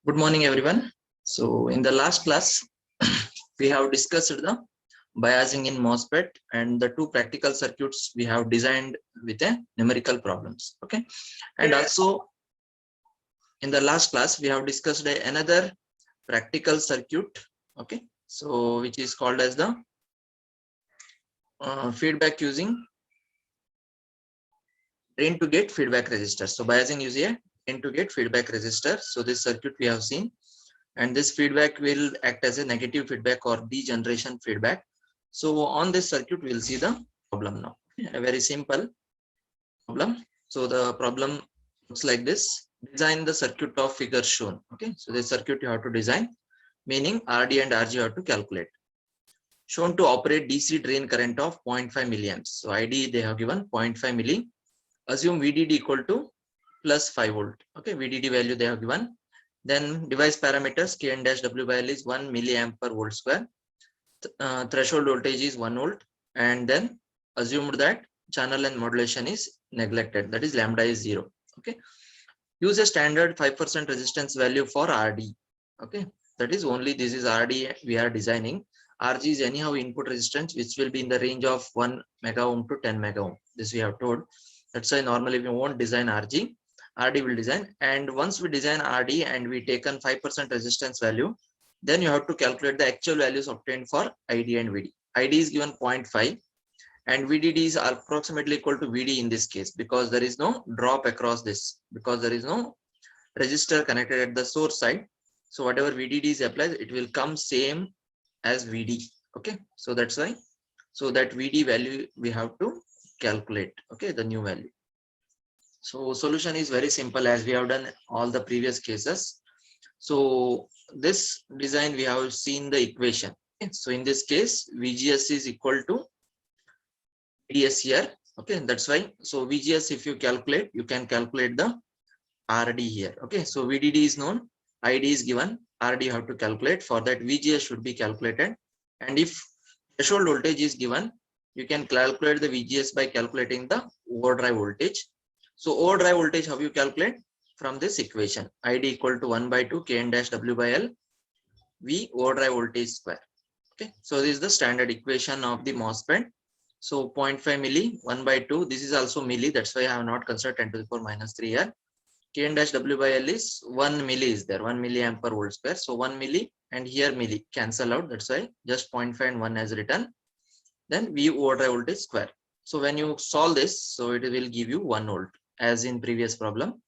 Good morning, everyone. So, in the last class, we have discussed the biasing in MOSFET and the two practical circuits we have designed with a numerical problems. Okay, and also in the last class we have discussed another practical circuit. Okay, so which is called as the feedback using drain to gate feedback resistor. So, biasing using a drain to gate feedback resistor. So, this circuit we have seen. And this feedback will act as a negative feedback or degeneration feedback. So on this circuit, we'll see the problem now. A very simple problem. So the problem looks like this. Design the circuit of figure shown. Okay, so this circuit you have to design, meaning RD and RG you have to calculate. Shown to operate DC drain current of 0.5 milliamps. So ID they have given 0.5 milli. Assume VDD equal to plus 5 volt. Okay, VDD value they have given. Then device parameters K n dash W by L is 1 milliamp per volt square. Threshold voltage is 1 volt. And then assumed that channel and modulation is neglected. That is lambda is 0. Okay. Use a standard 5% resistance value for RD. Okay. That is only this is RD we are designing. RG is anyhow input resistance which will be in the range of 1 mega ohm to 10 mega ohm. This we have told. That's why normally we won't design RG. RD will design, and once we design RD and we taken 5% resistance value, then you have to calculate the actual values obtained for ID and VD. ID is given 0.5 and VDD is approximately equal to VD in this case because there is no drop across this, because there is no resistor connected at the source side. So whatever VDD is applied, it will come same as VD. Okay, so that's why. So that VD value we have to calculate. Okay, the new value. So solution is very simple as we have done all the previous cases. So this design we have seen the equation. Okay. So in this case, VGS is equal to VDS here. Okay, that's why. So VGS, if you calculate, you can calculate the RD here. Okay, so VDD is known, ID is given, RD you have to calculate. For that, VGS should be calculated. And if threshold voltage is given, you can calculate the VGS by calculating the overdrive voltage. So overdrive voltage, how you calculate? From this equation, ID equal to 1 by 2 K n dash W by L V overdrive voltage square. Okay, so this is the standard equation of the MOSFET. So 0.5 milli, 1 by 2, this is also milli, that's why I have not considered 10 to the power minus 3 here. K n dash W by L is 1 milli is there, 1 milliamp per volt square. So 1 milli and here milli cancel out, that's why just 0.5 and 1 as written. Then V overdrive voltage square. So when you solve this, so it will give you 1 volt as in previous problem.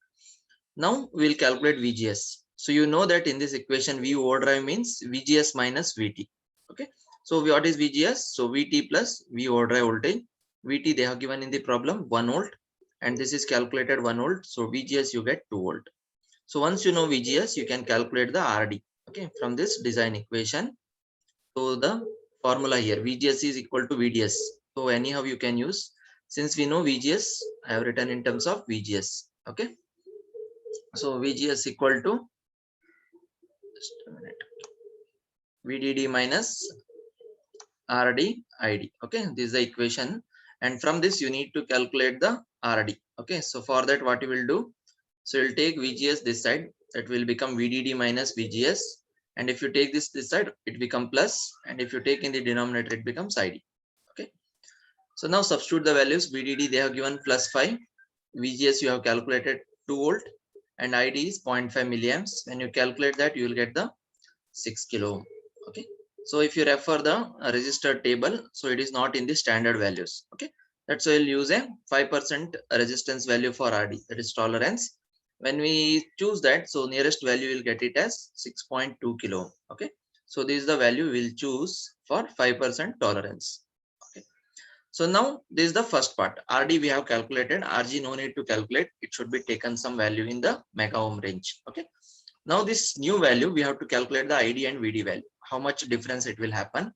Now we will calculate VGS. So you know that in this equation V overdrive means VGS minus VT. Okay. So what is VGS? So VT plus V overdrive voltage. VT they have given in the problem 1 volt and this is calculated 1 volt. So VGS you get 2 volt. So once you know VGS, you can calculate the RD. Okay, from this design equation. So the formula here VGS is equal to VDS. So anyhow you can use, since we know VGS, I have written in terms of VGS. Okay. So VGS equal to just a minute, VDD minus RD ID. Okay, this is the equation, and from this you need to calculate the RD. Okay, so for that what you will do? So you'll take VGS this side, that will become VDD minus VGS, and if you take this side, it become plus, and if you take in the denominator, it becomes ID. Okay, so now substitute the values. VDD they have given plus 5, VGS you have calculated 2 volt, and ID is 0.5 milliamps. When you calculate that, you will get the 6 kilo ohm. Okay, so if you refer the resistor table, so it is not in the standard values. Okay, that's why we'll use a 5% resistance value for RD, that is tolerance. When we choose that, so nearest value will get it as 6.2 kilo ohm. Okay, so this is the value we'll choose for 5% tolerance. Okay, so now this is the first part. RD we have calculated, RG no need to calculate, it should be taken some value in the mega ohm range. Okay, now this new value we have to calculate the ID and VD value, how much difference it will happen.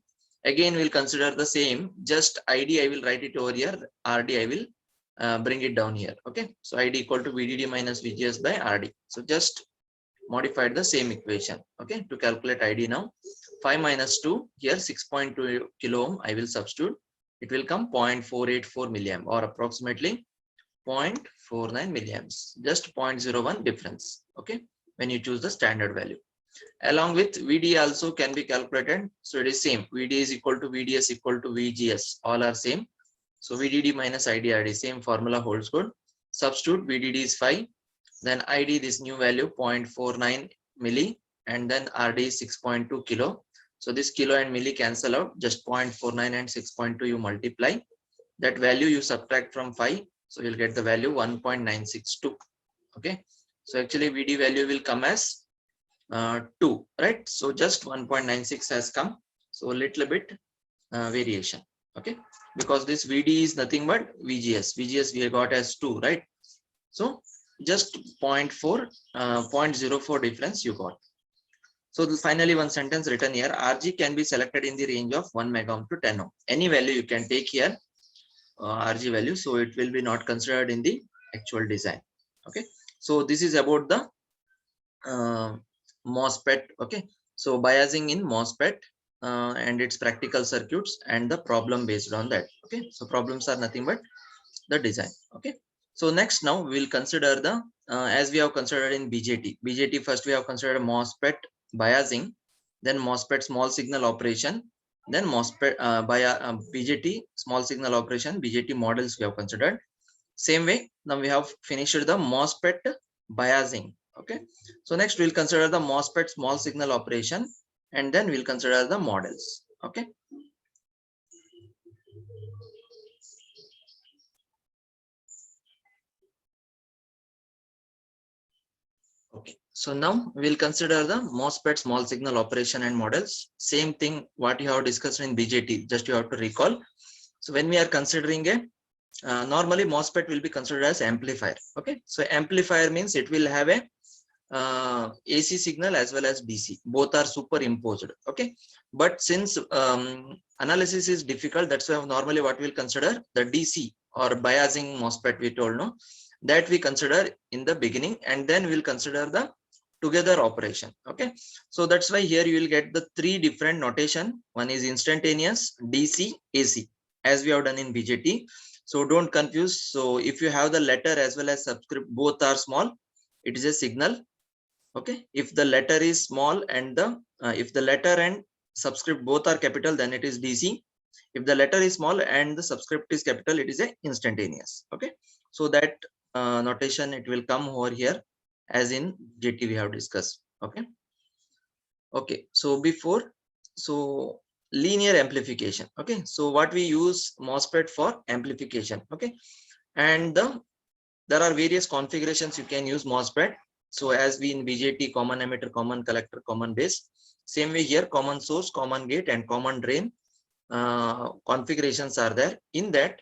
Again we'll consider the same, just ID I will write it over here, RD I will bring it down here. Okay, so ID equal to VDD minus VGS by RD. So just modified the same equation. Okay, to calculate ID now, 5 minus 2 here 6.2 kilo ohm I will substitute, it will come 0.484 milliamp or approximately 0.49 milliamps, just 0.01 difference. Okay, when you choose the standard value. Along with VD also can be calculated. So it is same. VD is equal to VDS equal to VGS. All are same. So VDD minus IDRD, same formula holds good. Substitute VDD is 5. Then ID, this new value 0.49 milli, and then RD is 6.2 kilo. So this kilo and milli cancel out, just 0.49 and 6.2 you multiply. That value you subtract from 5. So you'll get the value 1.962. Okay. So actually VD value will come as 2, right? So just 1.96 has come. So a little bit variation. Okay. Because this VD is nothing but VGS. VGS we got as 2, right? So just 0.04 difference you got. So finally one sentence written here, RG can be selected in the range of 1 mega ohm to 10 ohm. Any value you can take here, RG value. So it will be not considered in the actual design. Okay. So this is about the MOSFET. Okay. So biasing in MOSFET and its practical circuits and the problem based on that. Okay. So problems are nothing but the design. Okay. So next now we will consider the as we have considered in BJT. BJT first we have considered MOSFET biasing, then MOSFET small signal operation, then MOSFET BJT small signal operation, BJT models we have considered. Same way now we have finished the MOSFET biasing. Okay. So next we'll consider the MOSFET small signal operation, and then we'll consider the models. Okay. Okay, so now we'll consider the MOSFET small signal operation and models. Same thing what you have discussed in BJT, just you have to recall. So when we are considering a normally MOSFET will be considered as amplifier. Okay, so amplifier means it will have a AC signal as well as DC, both are superimposed. Okay, but since analysis is difficult, that's why normally what we'll consider the DC or biasing MOSFET, we told no, that we consider in the beginning, and then we'll consider the together operation. Okay, so that's why here you will get the 3 different notation. One is instantaneous, DC, AC, as we have done in BJT. So don't confuse. So if you have the letter as well as subscript, both are small, it is a signal. Okay, if the letter is small and the if the letter and subscript both are capital, then it is DC. If the letter is small and the subscript is capital, it is a instantaneous. Okay, so that notation it will come over here as in JT we have discussed. Okay. Okay, so before, so linear amplification. Okay, so what we use MOSFET for amplification. Okay, and there are various configurations you can use MOSFET. So as we in BJT, common emitter, common collector, common base. Same way here, common source, common gate, and common drain configurations are there. In that,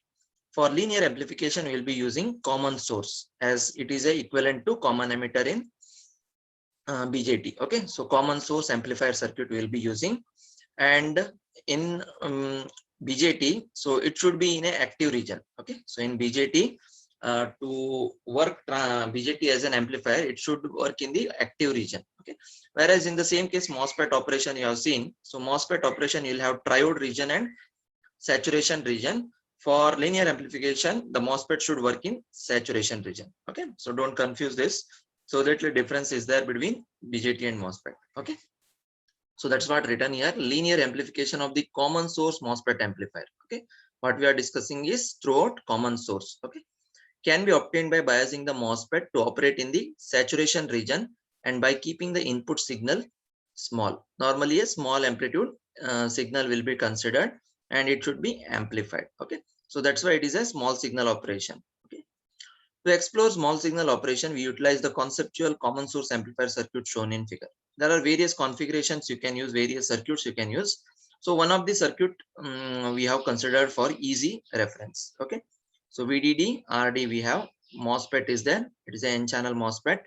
for linear amplification, we will be using common source as it is a equivalent to common emitter in BJT. Okay, so common source amplifier circuit we will be using, and in BJT, so it should be in a active region. Okay, so in BJT, to work BJT as an amplifier, it should work in the active region. Okay, whereas in the same case MOSFET operation you have seen, so MOSFET operation you'll have triode region and saturation region. For linear amplification, the MOSFET should work in saturation region. Okay, so don't confuse this. So that the difference is there between BJT and MOSFET. Okay, so that's what written here, linear amplification of the common source MOSFET amplifier. Okay, what we are discussing is throughout common source. Okay, can be obtained by biasing the MOSFET to operate in the saturation region and by keeping the input signal small. Normally a small amplitude signal will be considered and it should be amplified. Okay, so that's why it is a small signal operation. Okay, to explore small signal operation, we utilize the conceptual common source amplifier circuit shown in figure. There are various configurations you can use, various circuits you can use. So one of the circuit we have considered for easy reference. Okay, so VDD, RD we have, MOSFET is there, it is an N-channel MOSFET,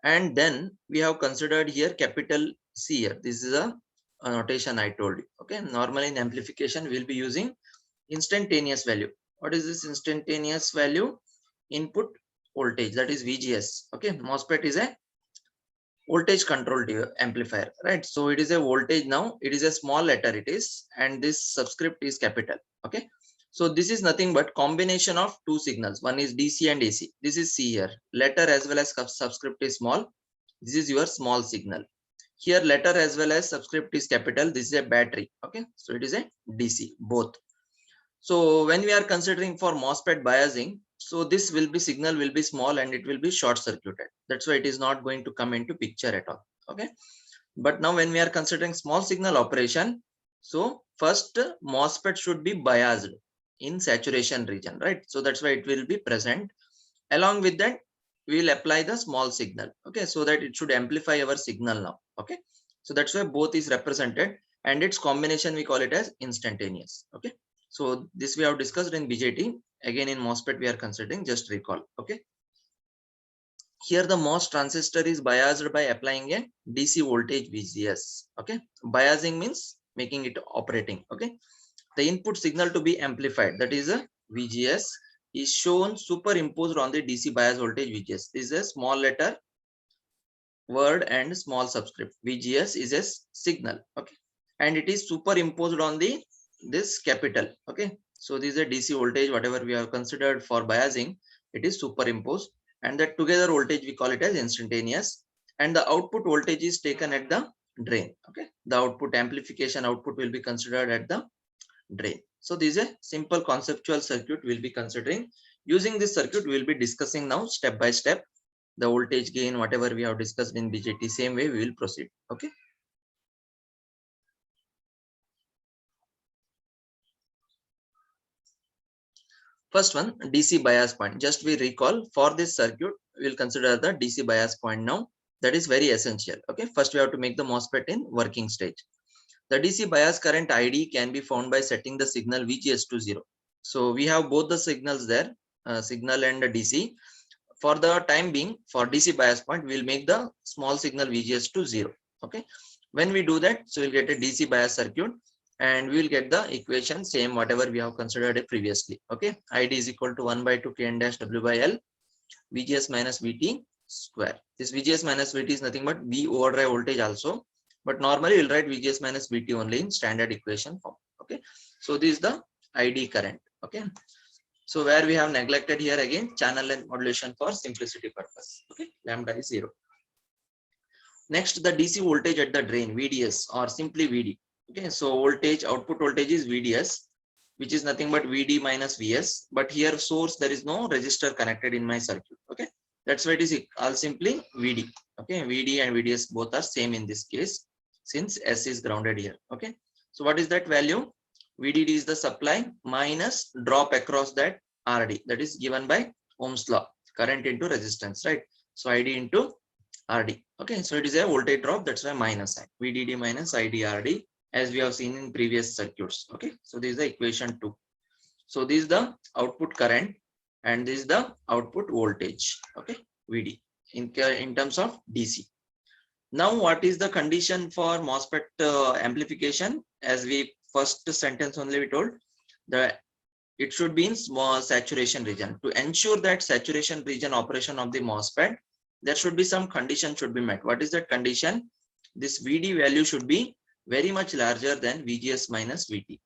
and then we have considered here capital C here. This is a notation I told you. Okay, normally in amplification we'll be using instantaneous value. What is this instantaneous value? Input voltage, that is VGS. Okay, MOSFET is a voltage controlled amplifier, right? So it is a voltage, now it is a small letter it is, and this subscript is capital. Okay, so this is nothing but combination of two signals, one is DC and AC. This is C here, letter as well as subscript is small, This is your small signal. Here letter as well as subscript is capital. This is a battery. Okay, so it is a DC both. So when we are considering for MOSFET biasing, so this will be signal will be small and it will be short circuited. That's why it is not going to come into picture at all. Okay, but now when we are considering small signal operation, so first MOSFET should be biased in saturation region, right? So that's why it will be present. Along with that, we will apply the small signal. Okay, so that it should amplify our signal now. Okay, so that's why both is represented, and its combination we call it as instantaneous. Okay, so this we have discussed in BJT. Again in MOSFET we are considering, just recall. Okay, here the MOS transistor is biased by applying a DC voltage VGS. Okay, biasing means making it operating. Okay, the input signal to be amplified, that is a VGS, is shown superimposed on the DC bias voltage VGS. This is a small letter word and small subscript. VGS is a signal. Okay, and it is superimposed on the this capital. Okay, so this is a DC voltage, whatever we have considered for biasing, it is superimposed, and that together voltage we call it as instantaneous, and the output voltage is taken at the drain. Okay, the output amplification output will be considered at the drain. So this is a simple conceptual circuit we'll be considering. Using this circuit we will be discussing now step by step the voltage gain, whatever we have discussed in BJT, same way we will proceed. Okay, first one, DC bias point. Just we recall, for this circuit we will consider the DC bias point now. That is very essential. Okay, first we have to make the MOSFET in working stage. The DC bias current ID can be found by setting the signal VGS to 0. So we have both the signals there, signal and DC. For the time being, for DC bias point, we will make the small signal VGS to 0. Okay, when we do that, so we'll get a DC bias circuit, and we will get the equation same whatever we have considered it previously. Okay, ID is equal to 1 by 2 Kn dash W by L, VGS minus VT square. This VGS minus VT is nothing but V overdrive voltage also, but normally we'll write VGS minus VT only in standard equation form. Okay, so this is the ID current. Okay, so where we have neglected here again channel length modulation for simplicity purpose. Okay, lambda is 0. Next, the DC voltage at the drain, VDS or simply VD. Okay, so voltage, output voltage is VDS, which is nothing but VD minus VS. But here source, there is no resistor connected in my circuit. Okay, that's why it is all simply VD. Okay, VD and VDS both are same in this case since S is grounded here. Okay, so what is that value? VDD is the supply minus drop across that RD, that is given by Ohm's law, current into resistance, right? So ID into RD. Okay, so it is a voltage drop, that's why minus sign. VDD minus IDRD, as we have seen in previous circuits. Okay, so this is the equation 2. So this is the output current and this is the output voltage. Okay, VD in terms of DC. Now what is the condition for MOSFET amplification? As we first sentence only we told that it should be in small saturation region. To ensure that saturation region operation of the MOSFET, there should be some condition should be met. What is that condition? This VD value should be very much larger than VGS minus VT.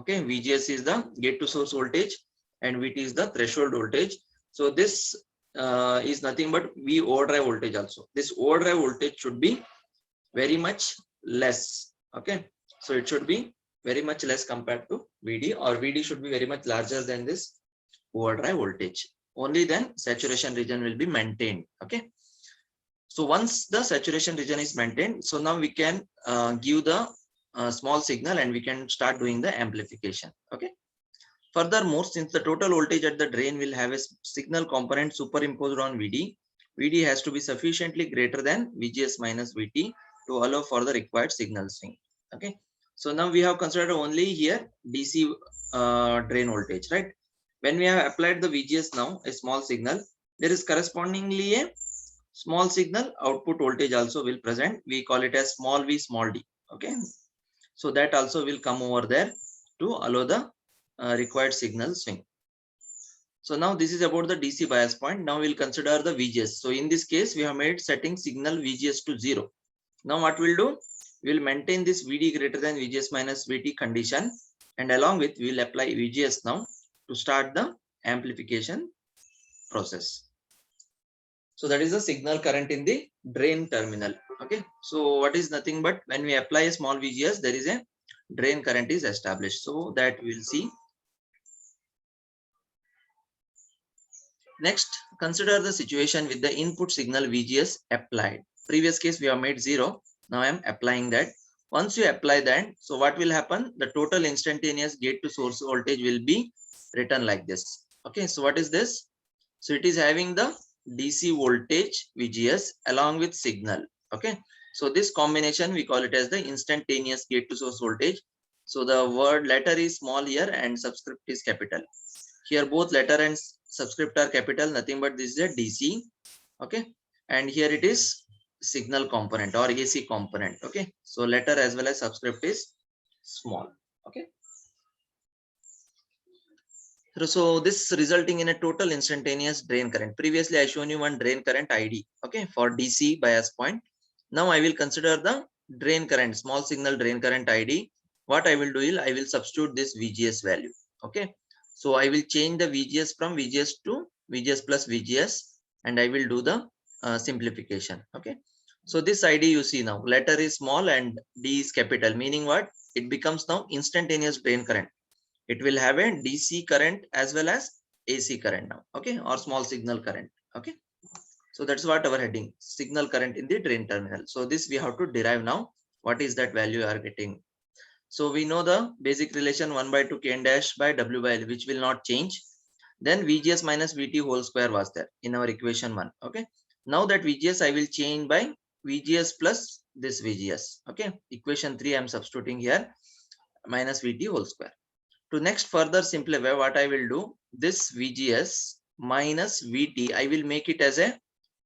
Okay, VGS is the gate to source voltage and VT is the threshold voltage. So this is nothing but V overdrive voltage also. This overdrive voltage should be very much less. Okay, so it should be very much less compared to VD, or VD should be very much larger than this overdrive voltage. Only then saturation region will be maintained. Okay, so once the saturation region is maintained, so now we can give the small signal and we can start doing the amplification. Okay, furthermore, since the total voltage at the drain will have a signal component superimposed on VD, VD has to be sufficiently greater than VGS minus VT to allow for the required signal swing. Okay, so now we have considered only here DC drain voltage, right? When we have applied the VGS now, a small signal, there is correspondingly a small signal output voltage also will present. We call it as small v small d. Okay, so that also will come over there to allow the required signal swing. So now this is about the DC bias point. Now we'll consider the VGS. So in this case, we have made setting signal VGS to 0. Now what we'll do? We'll maintain this VD greater than VGS minus VT condition, and along with we'll apply VGS now to start the amplification process. So that is the signal current in the drain terminal. Okay. So what is nothing but when we apply a small VGS, there is a drain current is established. So that we'll see. Next, consider the situation with the input signal VGS applied. Previous case we have made 0. Now I am applying that. Once you apply that, so what will happen? The total instantaneous gate to source voltage will be written like this. Okay. So what is this? So it is having the DC voltage VGS along with signal. Okay. So this combination we call it as the instantaneous gate to source voltage. So the word letter is small here and subscript is capital. Here both letter and subscript are capital, nothing but this is a DC. Okay. And here it is signal component or AC component. Okay. So letter as well as subscript is small. Okay. So this resulting in a total instantaneous drain current. Previously I shown you one drain current ID, okay, for DC bias point. Now I will consider the drain current, small signal drain current ID. What I will do is I will substitute this VGS value. Okay. So I will change the VGS from VGS to VGS plus VGS and I will do the simplification. Okay. So this ID you see now, letter is small and D is capital, meaning what? It becomes now instantaneous drain current. It will have a DC current as well as AC current now, okay, or small signal current. Okay. So that's what our heading, signal current in the drain terminal. So this we have to derive now. What is that value you are getting? So we know the basic relation 1 by 2 Kn dash by W by L, which will not change. Then VGS minus VT whole square was there in our equation 1. Okay. Now that VGS I will change by VGS plus this VGS. Okay. Equation 3 I am substituting here, minus VT whole square. To next further simplify, what I will do, this VGS minus VT, I will make it as a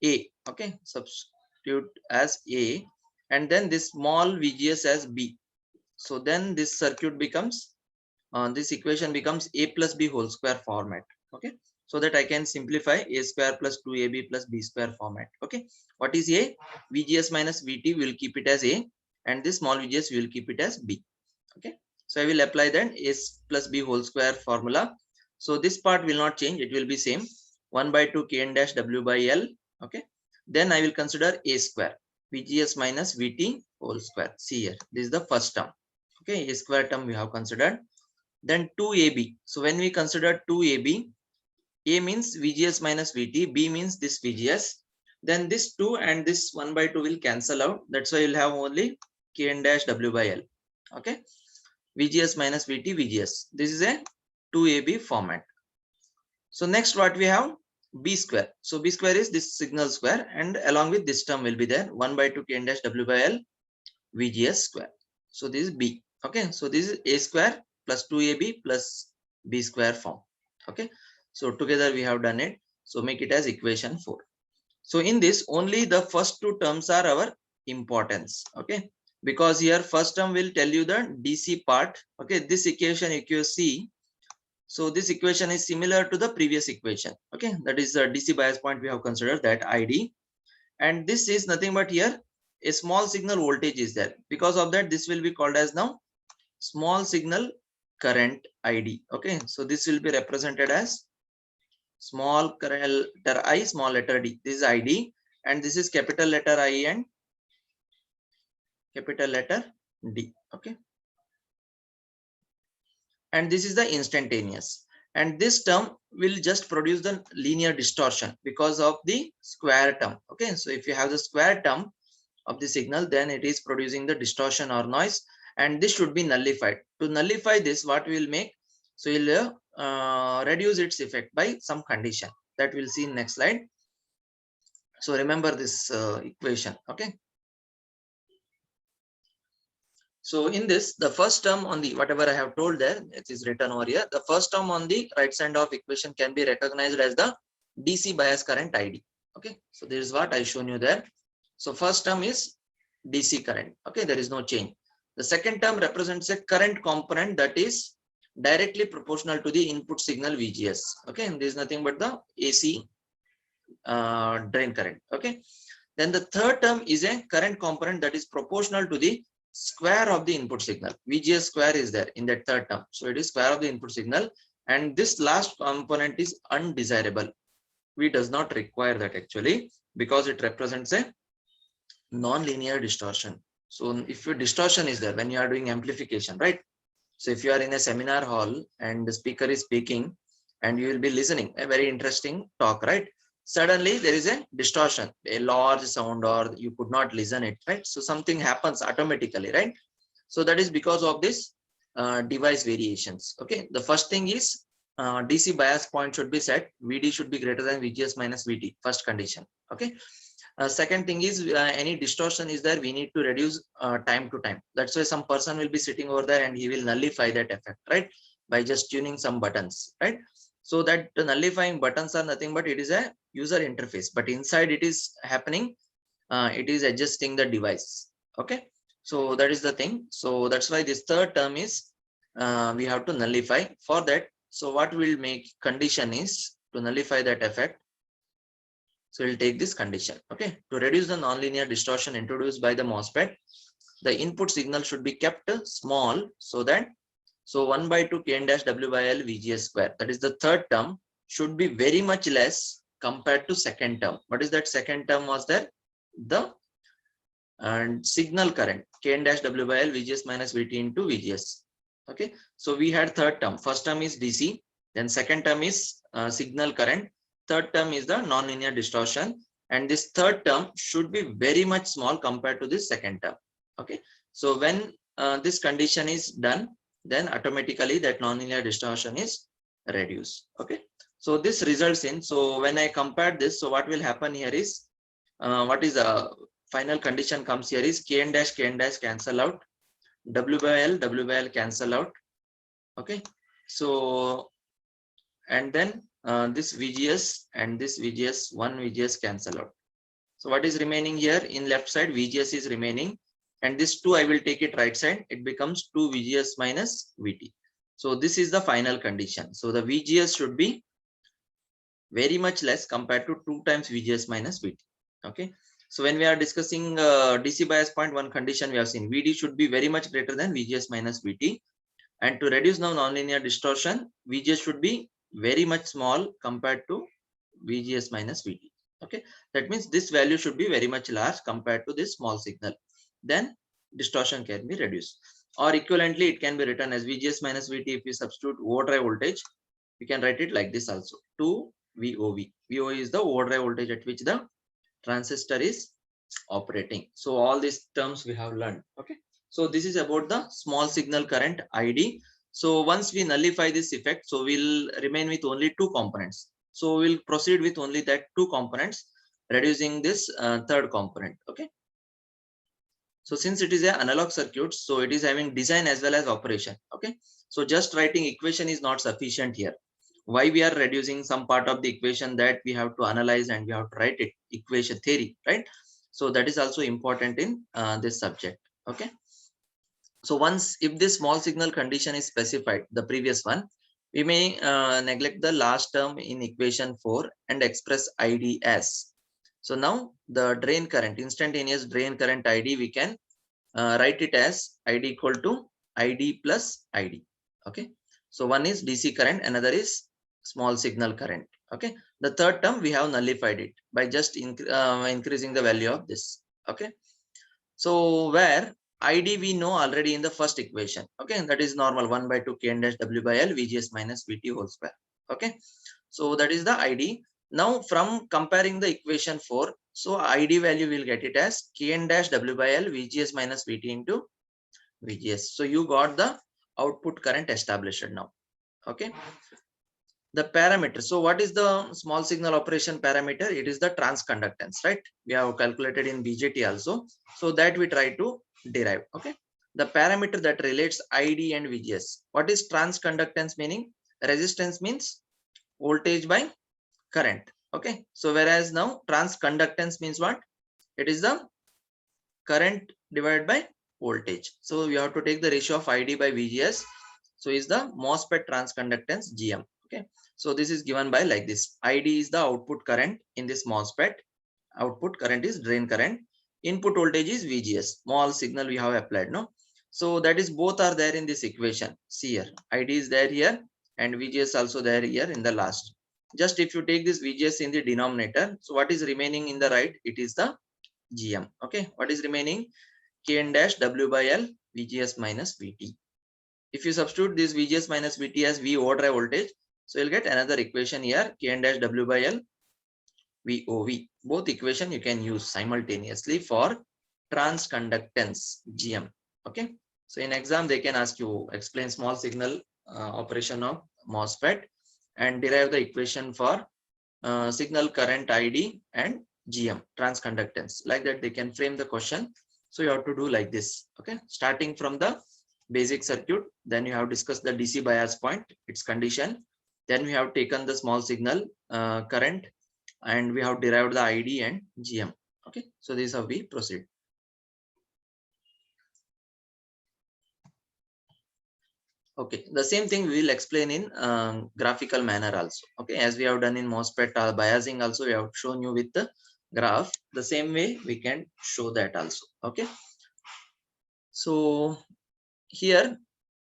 A. Okay, substitute as A, and then this small VGS as B. So then this circuit becomes, this equation becomes A plus B whole square format. Okay, so that I can simplify A square plus 2AB plus B square format. Okay, what is A? VGS minus VT, will keep it as A, and this small VGS will keep it as B. Okay. So I will apply then A plus B whole square formula. So this part will not change. It will be same. 1 by 2 Kn dash W by L. Okay. Then I will consider A square. VGS minus VT whole square. See here. This is the first term. Okay. A square term we have considered. Then 2AB. So when we consider 2AB, A means VGS minus VT. B means this VGS. Then this 2 and this 1 by 2 will cancel out. That's why you'll have only Kn dash W by L. Okay. VGS minus VT VGS. This is a 2AB format. So next what we have, B square. So B square is this signal square and along with this term will be there 1 by 2 Kn dash W by L VGS square. So this is B. Okay. So this is A square plus 2AB plus B square form. Okay. So together we have done it. So make it as equation 4. So in this only the first two terms are our importance. Okay. Because here first term will tell you the DC part. Okay, this equation if you see, so this equation is similar to the previous equation. Okay, that is the DC bias point we have considered, that ID, and this is nothing but here a small signal voltage is there. Because of that this will be called as now small signal current ID. Okay, so this will be represented as small letter I, small letter D. This is ID and this is capital letter I and capital letter D. Okay, and this is the instantaneous, and this term will just produce the linear distortion because of the square term. Okay, so if you have the square term of the signal, then it is producing the distortion or noise, and this should be nullified. To nullify this, what we will make, so we'll reduce its effect by some condition that we'll see in next slide. So remember this equation. Okay, so in this, the first term on the whatever I have told there, it is written over here. The first term on the right side of equation can be recognized as the DC bias current ID. Okay, so this is what I shown you there. So first term is DC current. Okay, there is no change. The second term represents a current component that is directly proportional to the input signal VGS. Okay, and there is nothing but the AC drain current. Okay, then the third term is a current component that is proportional to the square of the input signal. VGS square is there in that third term. So it is square of the input signal, and this last component is undesirable. we does not require that actually, because it represents a non-linear distortion. So if your distortion is there when you are doing amplification, right? So if you are in a seminar hall and the speaker is speaking and you will be listening a very interesting talk, right? Suddenly there is a distortion, a large sound, or you could not listen it, right? So something happens automatically, right? So that is because of this device variations. Okay, the first thing is DC bias point should be set. VD should be greater than VGS minus VT, first condition. Okay. Second thing is any distortion is there, we need to reduce time to time. That's why some person will be sitting over there and he will nullify that effect, right? By just tuning some buttons, right? So that the nullifying buttons are nothing but it is a user interface, but inside it is happening, it is adjusting the device. Okay. So that is the thing. So that's why this third term is we have to nullify for that. So what will make condition is to nullify that effect. So we'll take this condition. Okay. To reduce the nonlinear distortion introduced by the MOSFET, the input signal should be kept small so that 1 by 2 Kn dash W by L VGS square. That is the third term should be very much less compared to second term. What is that second term was there? The signal current Kn dash W by L VGS minus VT into VGS. Okay. So we had third term. First term is DC. Then second term is signal current. Third term is the nonlinear distortion, and this third term should be very much small compared to this second term. Okay, so when this condition is done, then automatically that nonlinear distortion is reduced. Okay, so this results in, so when I compare this, so what will happen here is what is the final condition comes here is Kn dash cancel out, W by L cancel out. Okay, so and then this VGS and this VGS, one VGS cancel out. So what is remaining here in left side, VGS is remaining, and this 2 I will take it right side, it becomes 2 VGS minus VT. So this is the final condition. So the VGS should be very much less compared to 2 times VGS minus VT. Okay, so when we are discussing DC bias point, one condition we have seen VD should be very much greater than VGS minus VT, and to reduce now nonlinear distortion, VGS should be very much small compared to VGS minus VT. Okay, that means this value should be very much large compared to this small signal. Then distortion can be reduced, or equivalently it can be written as VGS minus VT. If we substitute overdrive voltage, we can write it like this also, 2 VOV. VOV is the overdrive voltage at which the transistor is operating. So all these terms we have learned. Okay, so this is about the small signal current ID. So once we nullify this effect, so we'll remain with only 2 components. So we'll proceed with only that 2 components, reducing this third component. Okay, so since it is an analog circuit, so it is having design as well as operation. Okay, so just writing equation is not sufficient here. Why we are reducing some part of the equation, that we have to analyze and we have to write it, equation theory, right? So that is also important in this subject. Okay, so once if this small signal condition is specified, the previous one, we may neglect the last term in equation 4 and express ID as. So now the drain current, instantaneous drain current ID, we can write it as ID equal to ID plus ID. Okay, so one is DC current, another is small signal current. Okay, the third term we have nullified it by just increasing the value of this. Okay, so where ID we know already in the first equation. Okay, and that is normal, 1 by 2 Kn dash W by L VGS minus VT whole square. Okay, so that is the ID. Now from comparing the equation 4, so ID value will get it as Kn dash W by L VGS minus VT into VGS. So you got the output current established now. Okay, the parameter. So what is the small signal operation parameter? It is the transconductance, right? We have calculated in BJT also. So that we try to derive. Okay, the parameter that relates ID and VGS. What is transconductance meaning? Resistance means voltage by current. Okay, so whereas now transconductance means what? It is the current divided by voltage. So you have to take the ratio of ID by VGS. So is the MOSFET transconductance GM. Okay, so this is given by like this. ID is the output current in this MOSFET. Output current is drain current. Input voltage is VGS. Small signal we have applied. No, so that is both are there in this equation. See here, ID is there here and VGS also there here in the last. Just if you take this VGS in the denominator, so what is remaining in the right? It is the GM. Okay, what is remaining? Kn dash W by L VGS minus VT. If you substitute this VGS minus VT as V overdrive voltage, so you'll get another equation here, Kn dash W by L VOV. Both equation you can use simultaneously for transconductance GM. Okay, so in exam they can ask you explain small signal operation of MOSFET and derive the equation for signal current ID and GM transconductance. Like that they can frame the question. So you have to do like this. Okay, starting from the basic circuit, then you have discussed the DC bias point, its condition, then we have taken the small signal current, and we have derived the ID and GM. Okay, so this is how we proceed. Okay, the same thing we will explain in graphical manner also. Okay, as we have done in MOSFET biasing also, we have shown you with the graph. The same way we can show that also. Okay, so here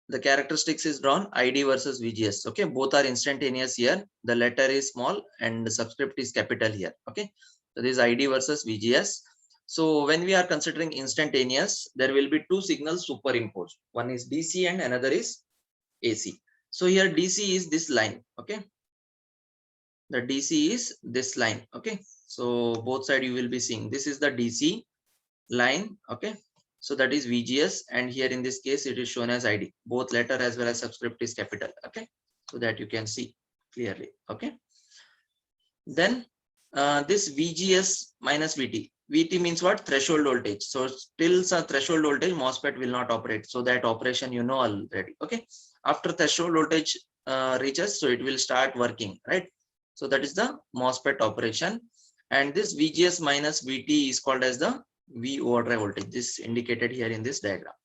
the characteristics is drawn, ID versus VGS. Okay, both are instantaneous here. The letter is small and the subscript is capital here. Okay, so this is ID versus VGS. So when we are considering instantaneous, there will be two signals superimposed. One is DC and another is AC. So here DC is this line. Okay, the DC is this line. Okay, so both side you will be seeing this is the DC line. Okay, so that is VGS, and here in this case it is shown as ID. Both letter as well as subscript is capital. Okay, so that you can see clearly. Okay, then this VGS minus VT. VT means what? Threshold voltage. So till some threshold voltage, MOSFET will not operate. So that operation you know already. Okay, after threshold voltage reaches, so it will start working, right? So that is the MOSFET operation, and this VGS minus VT is called as the V overdrive voltage. This indicated here in this diagram.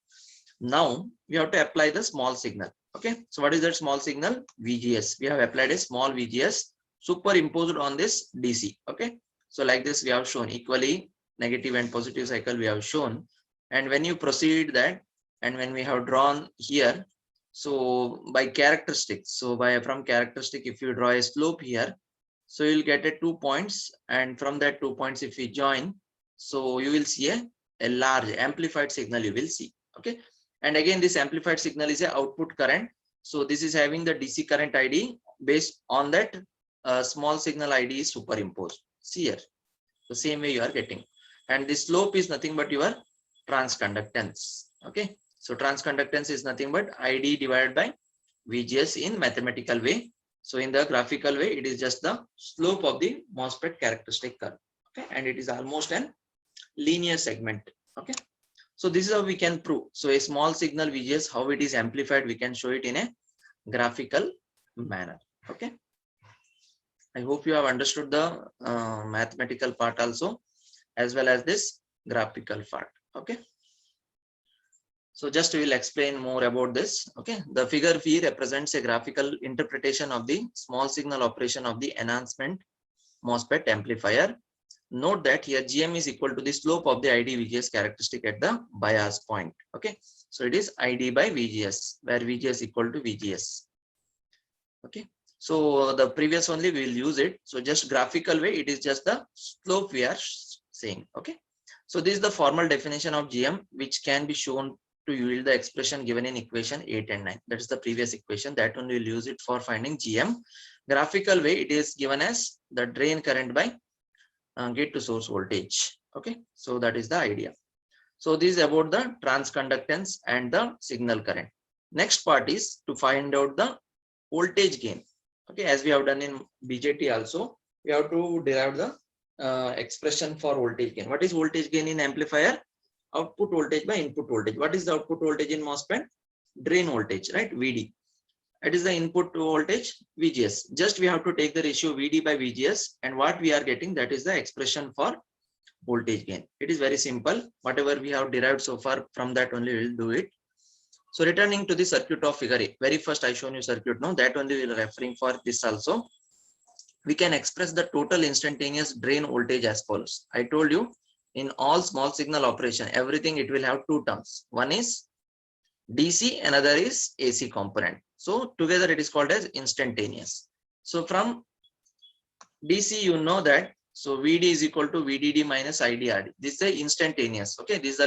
Now we have to apply the small signal. Okay, so what is that small signal? VGS. We have applied a small VGS superimposed on this DC. Okay, so like this we have shown equally negative and positive cycle we have shown, and when you proceed that, and when we have drawn here, so by characteristics, so from characteristic, if you draw a slope here, so you'll get a 2 points, and from that 2 points if we join, so you will see a large amplified signal you will see. Okay, and again this amplified signal is a output current, so this is having the DC current ID. Based on that small signal ID is superimposed. See here, the same way you are getting, and the slope is nothing but your transconductance. Okay, so transconductance is nothing but ID divided by VGS in mathematical way. So in the graphical way, it is just the slope of the MOSFET characteristic curve. Okay, and it is almost an linear segment. Okay, so this is how we can prove. So a small signal VGS, how it is amplified, we can show it in a graphical manner. Okay, I hope you have understood the mathematical part also, as well as this graphical part. Okay, so just we will explain more about this. Okay, the figure V represents a graphical interpretation of the small signal operation of the enhancement MOSFET amplifier. Note that here GM is equal to the slope of the ID VGS characteristic at the bias point. Okay, so it is ID by VGS, where VGS equal to VGS. Okay, so the previous only we will use it. So just graphical way, it is just the slope we are saying. Okay, so this is the formal definition of GM, which can be shown to yield the expression given in equation 8 and 9. That is the previous equation, that only will use it for finding GM. Graphical way, it is given as the drain current by gate to source voltage. Okay, so that is the idea. So this is about the transconductance and the signal current. Next part is to find out the voltage gain. Okay, as we have done in BJT also, we have to derive the expression for voltage gain. What is voltage gain in amplifier? Output voltage by input voltage. What is the output voltage in MOSFET? Drain voltage, right? VD. It is the input voltage VGS. Just we have to take the ratio VD by VGS, and what we are getting, that is the expression for voltage gain. It is very simple. Whatever we have derived so far, from that only we will do it. So returning to the circuit of figure A, very first I shown you circuit, no, that only we will referring for this also. We can express the total instantaneous drain voltage as follows. I told you in all small signal operation, everything it will have two terms. One is DC, another is AC component. So together it is called as instantaneous. So from DC, you know that. So VD is equal to VDD minus IDRD. This is a instantaneous. Okay, this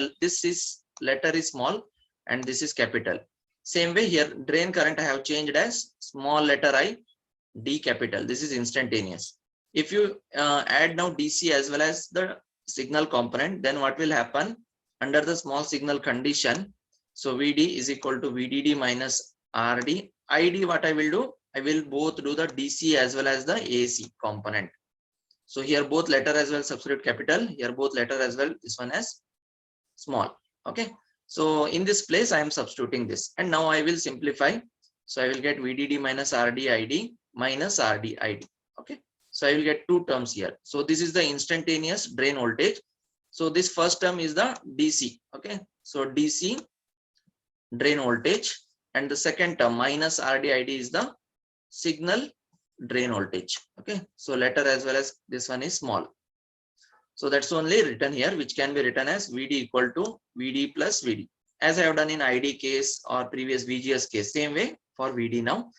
is letter is small and this is capital. Same way here, drain current I have changed as small letter I, D capital. This is instantaneous. If you add now DC as well as the signal component, then what will happen under the small signal condition? So VD is equal to VDD minus RD. ID, what I will do? I will both do the DC as well as the AC component. So here both letter as well substitute capital. Here both letter as well. This one as small. Okay. So in this place I am substituting this, and now I will simplify. So I will get VDD minus RD ID minus RD ID. Okay. So I will get two terms here. So this is the instantaneous drain voltage. So this first term is the DC. Okay. So DC drain voltage, and the second term minus RDID is the signal drain voltage. Okay, so letter as well as this one is small. So that's only written here, which can be written as VD equal to VD plus VD, as I have done in ID case or previous VGS case. Same way for VD now.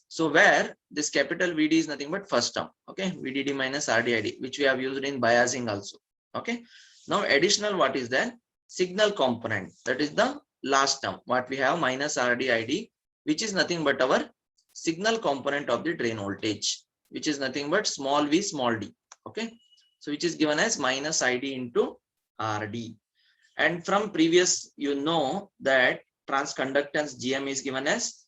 So where this capital VD is nothing but first term. Okay, VDD minus RDID, which we have used in biasing also. Okay, now additional what is that? Signal component, that is the last term what we have minus RDID, which is nothing but our signal component of the drain voltage, which is nothing but small v small d. Okay, so which is given as minus ID into RD. And from previous, you know that transconductance GM is given as,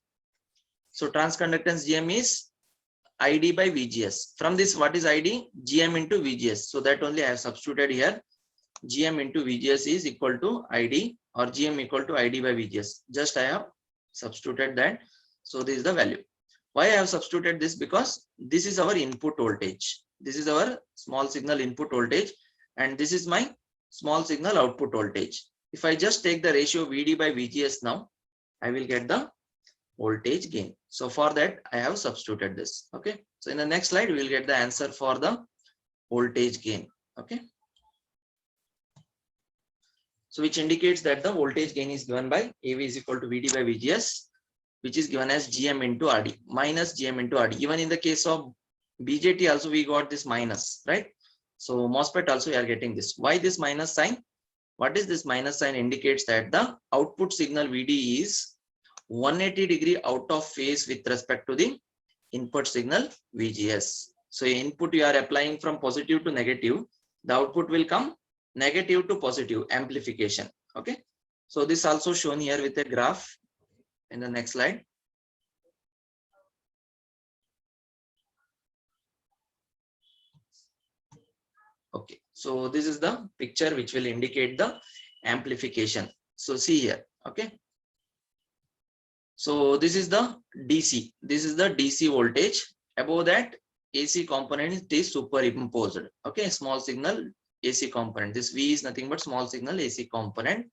so transconductance GM is ID by VGS. From this, what is ID? GM into VGS. So that only I have substituted here. GM into VGS is equal to ID, or GM equal to ID by VGS. Just I have substituted that. So this is the value. Why I have substituted this? Because this is our input voltage. This is our small signal input voltage, and this is my small signal output voltage. If I just take the ratio VD by VGS now, I will get the voltage gain. So for that, I have substituted this. Okay. So in the next slide, we will get the answer for the voltage gain. Okay. So which indicates that the voltage gain is given by AV is equal to VD by VGS, which is given as GM into RD minus GM into RD. Even in the case of BJT also we got this minus, right? So MOSFET also we are getting this. Why this minus sign? What is this minus sign? Indicates that the output signal VD is 180 degree out of phase with respect to the input signal VGS. So input you are applying from positive to negative, the output will come negative to positive amplification. Okay, so this also shown here with a graph in the next slide. Okay, so this is the picture which will indicate the amplification. So see here. Okay, so this is the DC. This is the DC voltage. Above that, AC component is superimposed. Okay, small signal AC component. This V is nothing but small signal AC component.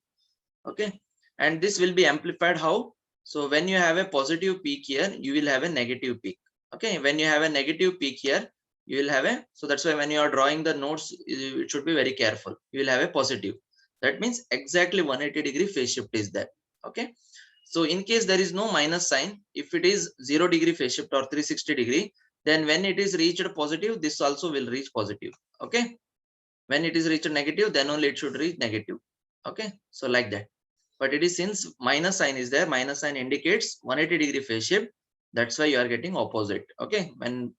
Okay, and this will be amplified how? So when you have a positive peak here, you will have a negative peak. Okay, when you have a negative peak here, you will have a, so that's why when you are drawing the nodes, it should be very careful. You will have a positive. That means exactly 180 degree phase shift is there. Okay, so in case there is no minus sign, if it is 0 degree phase shift or 360 degree, then when it is reached positive, this also will reach positive. Okay, when it is reached negative, then only it should reach negative. Okay, so like that. But it is, since minus sign is there, minus sign indicates 180 degree phase shift. That's why you are getting opposite. Okay, when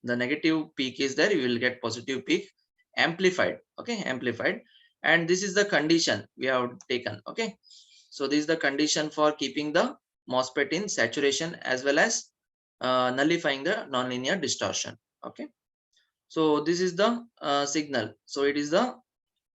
the negative peak is there, you will get positive peak amplified. Okay, amplified. And this is the condition we have taken. Okay, so this is the condition for keeping the MOSFET in saturation as well as nullifying the nonlinear distortion. Okay, so this is the signal. So it is the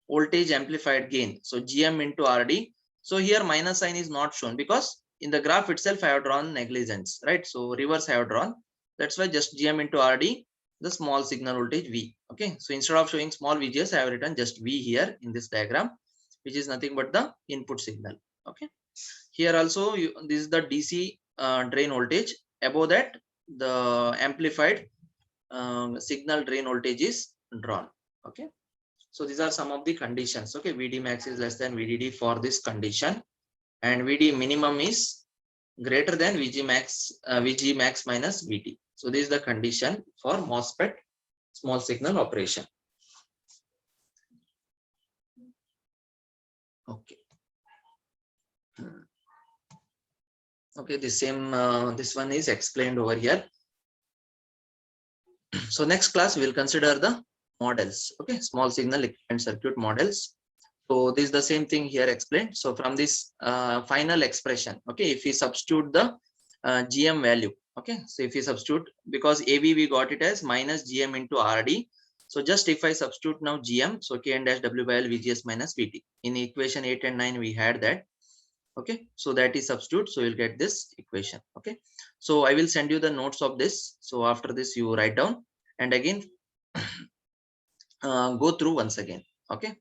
voltage amplified gain. So GM into RD. So here minus sign is not shown because in the graph itself I have drawn negligence, right? So reverse I have drawn. That's why just GM into RD, the small signal voltage V. Okay, so instead of showing small VGS, I have written just V here in this diagram, which is nothing but the input signal. Okay, here also this is the DC drain voltage. Above that, the amplified signal drain voltage is drawn. Okay, so these are some of the conditions. Okay, VD max is less than VDD for this condition, and VD minimum is greater than VG max minus VT. So this is the condition for MOSFET small signal operation. Okay. Okay, the same, this one is explained over here. So next class we will consider the models. Okay, small signal equivalent circuit models. So this is the same thing here explained. So from this final expression, okay, if we substitute the GM value, okay, so if we substitute, because AB we got it as minus GM into RD. So just if I substitute now GM, so K n dash W by L VGS minus VT. In equation 8 and 9 we had that. Okay, so that is substitute, so you'll get this equation. Okay, so I will send you the notes of this. So after this you write down and again go through once again. Okay.